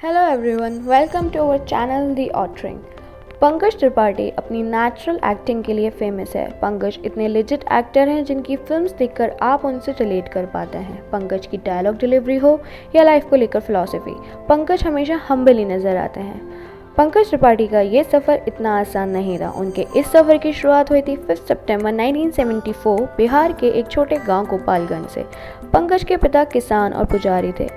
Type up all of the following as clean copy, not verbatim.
Hello everyone, welcome to our channel the ऑटरिंग। पंकज त्रिपाठी अपनी natural acting के लिए फेमस है। पंकज इतने लेजिट एक्टर हैं जिनकी फिल्म्स देखकर आप उनसे रिलेट कर पाते हैं। पंकज की डायलॉग डिलीवरी हो या लाइफ को लेकर फिलॉसफी, पंकज हमेशा हम्बल ही नजर आते हैं। पंकज त्रिपाठी का ये सफ़र इतना आसान नहीं था। उनके इस सफ़र की शुरुआत हुई थी 5 सितंबर 1974 बिहार के एक छोटे गांव गोपालगंज से। पंकज के पिता किसान और पुजारी थे।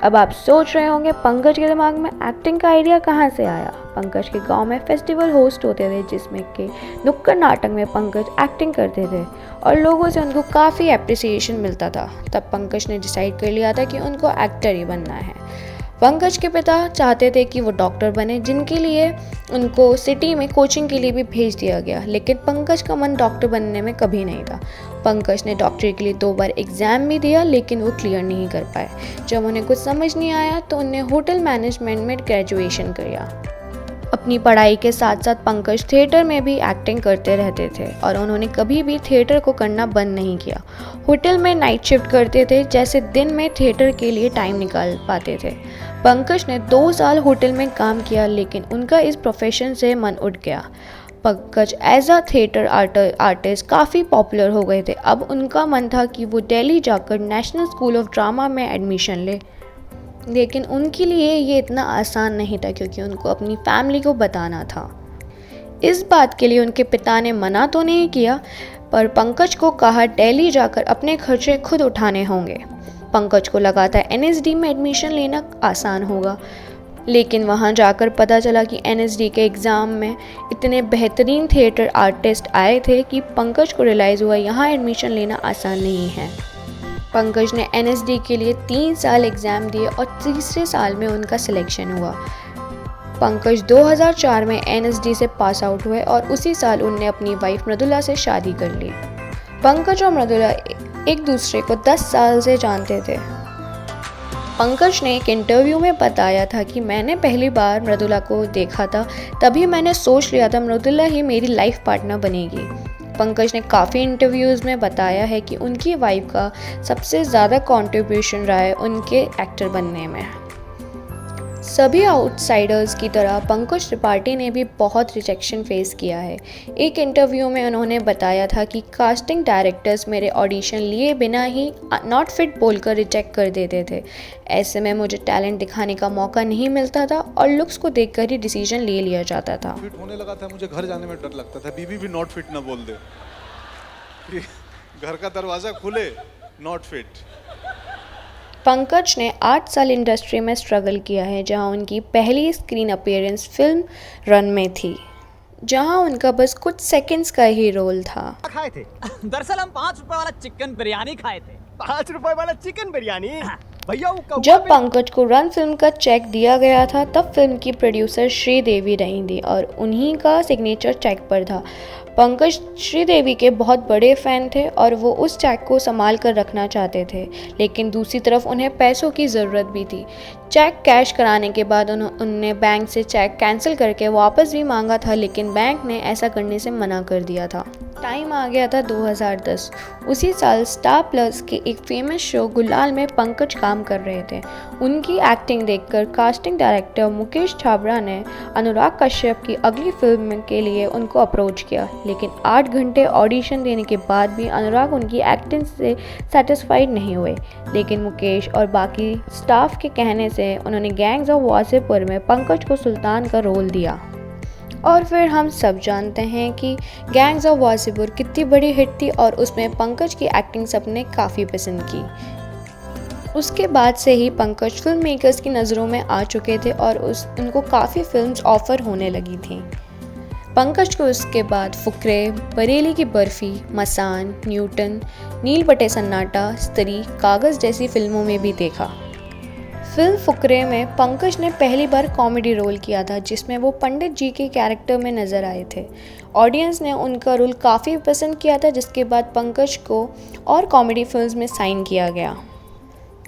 अब आप सोच रहे होंगे पंकज के दिमाग में एक्टिंग का आइडिया कहाँ से आया। पंकज के गांव में फेस्टिवल होस्ट होते थे जिसमें के नुक्कड़ नाटक में पंकज एक्टिंग करते थे और लोगों से उनको काफ़ी एप्रिसिएशन मिलता था। तब पंकज ने डिसाइड कर लिया था कि उनको एक्टर ही बनना है। पंकज के पिता चाहते थे कि वो डॉक्टर बने, जिनके लिए उनको सिटी में कोचिंग के लिए भी भेज दिया गया, लेकिन पंकज का मन डॉक्टर बनने में कभी नहीं था। पंकज ने डॉक्टरी के लिए 2 बार एग्ज़ाम भी दिया लेकिन वो क्लियर नहीं कर पाए। जब उन्हें कुछ समझ नहीं आया तो उन्हें होटल मैनेजमेंट में ग्रेजुएशन किया। अपनी पढ़ाई के साथ साथ पंकज थिएटर में भी एक्टिंग करते रहते थे और उन्होंने कभी भी थिएटर को करना बंद नहीं किया। होटल में नाइट शिफ्ट करते थे, जैसे दिन में थिएटर के लिए टाइम निकाल पाते थे। पंकज ने 2 साल होटल में काम किया लेकिन उनका इस प्रोफेशन से मन उठ गया। Pankaj as a theatre artist काफ़ी पॉपुलर हो गए थे। अब उनका मन था कि वो दिल्ली जाकर नेशनल स्कूल ऑफ ड्रामा में एडमिशन ले, लेकिन उनके लिए ये इतना आसान नहीं था क्योंकि उनको अपनी फैमिली को बताना था। इस बात के लिए उनके पिता ने मना तो नहीं किया, पर पंकज को कहा दिल्ली जाकर अपने खर्चे खुद उठाने होंगे। पंकज को लगा था NSD में एडमिशन लेना आसान होगा, लेकिन वहाँ जाकर पता चला कि NSD के एग्ज़ाम में इतने बेहतरीन थिएटर आर्टिस्ट आए थे कि पंकज को रियलाइज़ हुआ यहाँ एडमिशन लेना आसान नहीं है। पंकज ने NSD के लिए 3 साल एग्ज़ाम दिए और तीसरे साल में उनका सिलेक्शन हुआ। पंकज 2004 में NSD से पास आउट हुए और उसी साल उनने अपनी वाइफ मृदुला से शादी कर ली। पंकज और मृदुला एक दूसरे को 10 साल से जानते थे। पंकज ने एक इंटरव्यू में बताया था कि मैंने पहली बार मृदुला को देखा था, तभी मैंने सोच लिया था मृदुला ही मेरी लाइफ पार्टनर बनेगी। पंकज ने काफ़ी इंटरव्यूज़ में बताया है कि उनकी वाइफ का सबसे ज़्यादा कंट्रीब्यूशन रहा है उनके एक्टर बनने में। सभी आउटसाइडर्स की तरह पंकज त्रिपाठी ने भी बहुत रिजेक्शन फेस किया है। एक इंटरव्यू में उन्होंने बताया था कि कास्टिंग डायरेक्टर्स मेरे ऑडिशन लिए बिना ही नॉट फिट बोलकर रिजेक्ट कर देते थे। ऐसे में मुझे टैलेंट दिखाने का मौका नहीं मिलता था और लुक्स को देखकर ही डिसीजन ले लिया जाता था। फिट होने लगा था, मुझे घर जाने में डर लगता था। बीवी भी नॉट फिट ना बोल दे, घर का दरवाजा खुले नॉट फिट। पंकज ने 8 साल इंडस्ट्री में स्ट्रगल किया है, जहां उनकी पहली स्क्रीन अपीयरेंस फिल्म रन में थी, जहां उनका बस कुछ सेकंड्स का ही रोल था। खाए थे दरअसल हम 5 रुपए वाला चिकन बिरयानी खाए थे। 5 रुपए वाला चिकन बिरयानी भैया। जब पंकज को रन फिल्म का चेक दिया गया था तब फिल्म की प्रोड्यूसर श्रीदेवी रही थी और उन्हीं का सिग्नेचर चेक पर था। पंकज श्रीदेवी के बहुत बड़े फ़ैन थे और वो उस चेक को संभाल कर रखना चाहते थे, लेकिन दूसरी तरफ उन्हें पैसों की ज़रूरत भी थी। चेक कैश कराने के बाद उन्होंने बैंक से चेक कैंसिल करके वापस भी मांगा था, लेकिन बैंक ने ऐसा करने से मना कर दिया था। टाइम आ गया था 2010। उसी साल स्टार प्लस के एक फेमस शो गुलाल में पंकज काम कर रहे थे। उनकी एक्टिंग देखकर कास्टिंग डायरेक्टर मुकेश छाबड़ा ने अनुराग कश्यप की अगली फिल्म के लिए उनको अप्रोच किया, लेकिन 8 घंटे ऑडिशन देने के बाद भी अनुराग उनकी एक्टिंग से सेटिस्फाइड नहीं हुए। लेकिन मुकेश और बाकी स्टाफ के कहने से उन्होंने गैंग्स ऑफ वासेपुर में पंकज को सुल्तान का रोल दिया। और फिर हम सब जानते हैं कि गैंग्स ऑफ वासेपुर कितनी बड़ी हिट थी और उसमें पंकज की एक्टिंग सबने काफ़ी पसंद की। उसके बाद से ही पंकज फिल्म मेकर्स की नज़रों में आ चुके थे और उनको काफ़ी फिल्म्स ऑफ़र होने लगी थी। पंकज को उसके बाद फुकरे, बरेली की बर्फ़ी, मसान, न्यूटन, नील बटे सन्नाटा, स्त्री, कागज़ जैसी फिल्मों में भी देखा। फिल्म फुकरे में पंकज ने पहली बार कॉमेडी रोल किया था, जिसमें वो पंडित जी के कैरेक्टर में नज़र आए थे। ऑडियंस ने उनका रोल काफ़ी पसंद किया था, जिसके बाद पंकज को और कॉमेडी फिल्म्स में साइन किया गया।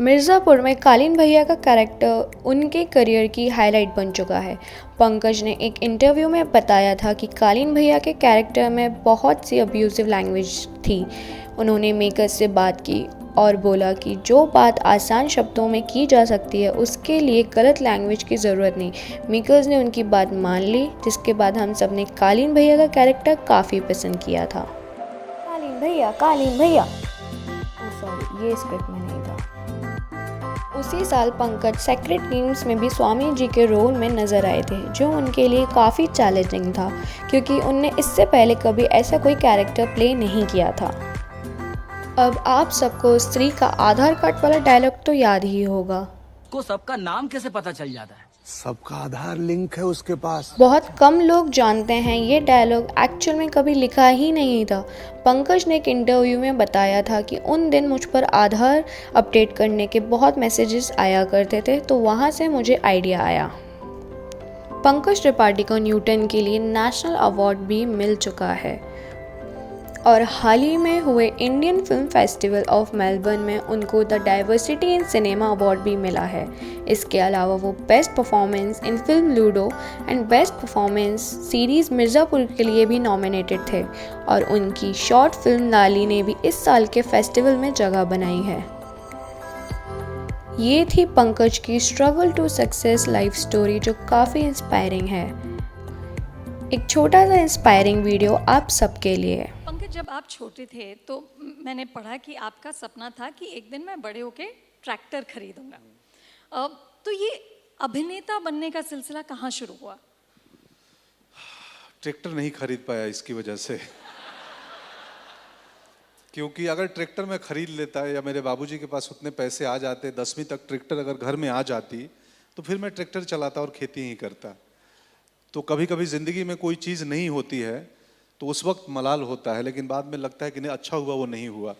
मिर्ज़ापुर में कालीन भैया का कैरेक्टर उनके करियर की हाईलाइट बन चुका है। पंकज ने एक इंटरव्यू में बताया था कि कालीन भैया के कैरेक्टर में बहुत सी अब्यूजिव लैंग्वेज थी। उन्होंने मेकर्स से बात की और बोला कि जो बात आसान शब्दों में की जा सकती है उसके लिए गलत लैंग्वेज की ज़रूरत नहीं। मेकर्स ने उनकी बात मान ली, जिसके बाद हम सब ने कालीन भैया का कैरेक्टर काफ़ी पसंद किया था। कालीन भैया सॉरी, ये स्क्रिप्ट में नहीं था। उसी साल पंकज सेक्रेट गेम्स में भी स्वामी जी के रोल में नज़र आए थे, जो उनके लिए काफ़ी चैलेंजिंग था क्योंकि उनने इससे पहले कभी ऐसा कोई कैरेक्टर प्ले नहीं किया था। अब आप सबको स्त्री का आधार कार्ड वाला डायलॉग तो याद ही होगा। को सबका नाम कैसे पता चल जाता है? सबका आधार लिंक है उसके पास। बहुत कम लोग जानते हैं ये डायलॉग एक्चुअल में कभी लिखा ही नहीं था। पंकज ने एक इंटरव्यू में बताया था कि उन दिन मुझ पर आधार अपडेट करने के बहुत मैसेजेस आया करते थे, तो वहाँ से मुझे आइडिया आया। पंकज त्रिपाठी को न्यूटन के लिए नेशनल अवार्ड भी मिल चुका है और हाल ही में हुए Indian film festival of Melbourne में उनको the diversity in cinema award भी मिला है। इसके अलावा वो best performance in film ludo and best performance series Mirzapur के लिए भी नॉमिनेटेड थे और उनकी शॉर्ट फिल्म लाली ने भी इस साल के फेस्टिवल में जगह बनाई है। ये थी पंकज की struggle to success life story, जो काफ़ी इंस्पायरिंग है। एक छोटा सा इंस्पायरिंग वीडियो आप सबके लिए। पंकज, जब आप छोटे थे तो मैंने पढ़ा कि आपका सपना था कि एक दिन मैं बड़े होके ट्रैक्टर खरीदूंगा। तो ये अभिनेता बनने का सिलसिला कहाँ शुरू हुआ? ट्रैक्टर नहीं खरीद पाया इसकी वजह से। क्योंकि अगर ट्रैक्टर में खरीद लेता या मेरे बाबूजी के पास उतने पैसे आ जाते, 10वीं तक ट्रैक्टर अगर घर में आ जाती, तो फिर मैं ट्रैक्टर चलाता और खेती ही करता। तो कभी कभी ज़िंदगी में कोई चीज़ नहीं होती है तो उस वक्त मलाल होता है, लेकिन बाद में लगता है कि नहीं, अच्छा हुआ वो नहीं हुआ।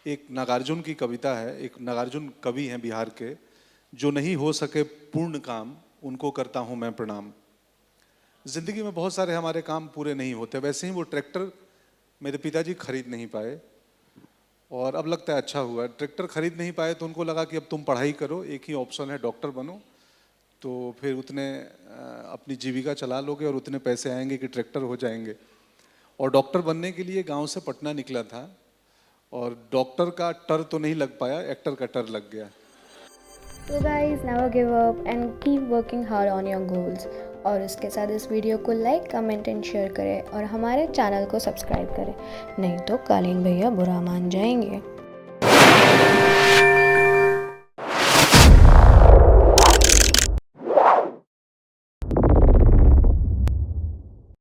एक नागार्जुन की कविता है, एक नागार्जुन कवि हैं बिहार के, जो नहीं हो सके पूर्ण काम उनको करता हूँ मैं प्रणाम। ज़िंदगी में बहुत सारे हमारे काम पूरे नहीं होते, वैसे ही वो ट्रैक्टर मेरे पिताजी खरीद नहीं पाए और अब लगता है अच्छा हुआ। ट्रैक्टर खरीद नहीं पाए तो उनको लगा कि अब तुम पढ़ाई करो, एक ही ऑप्शन है डॉक्टर बनो, तो फिर उतने अपनी जीविका चला लोगे और उतने पैसे आएंगे कि ट्रैक्टर हो जाएंगे। और डॉक्टर बनने के लिए गांव से पटना निकला था और डॉक्टर का टर तो नहीं लग पाया, एक्टर का टर लग गया। तो guys, never give up and keep working hard on your goals. और इसके साथ इस वीडियो को लाइक, कमेंट एंड शेयर करें और हमारे चैनल को सब्सक्राइब करें, नहीं तो कालीन भैया बुरा मान जाएंगे।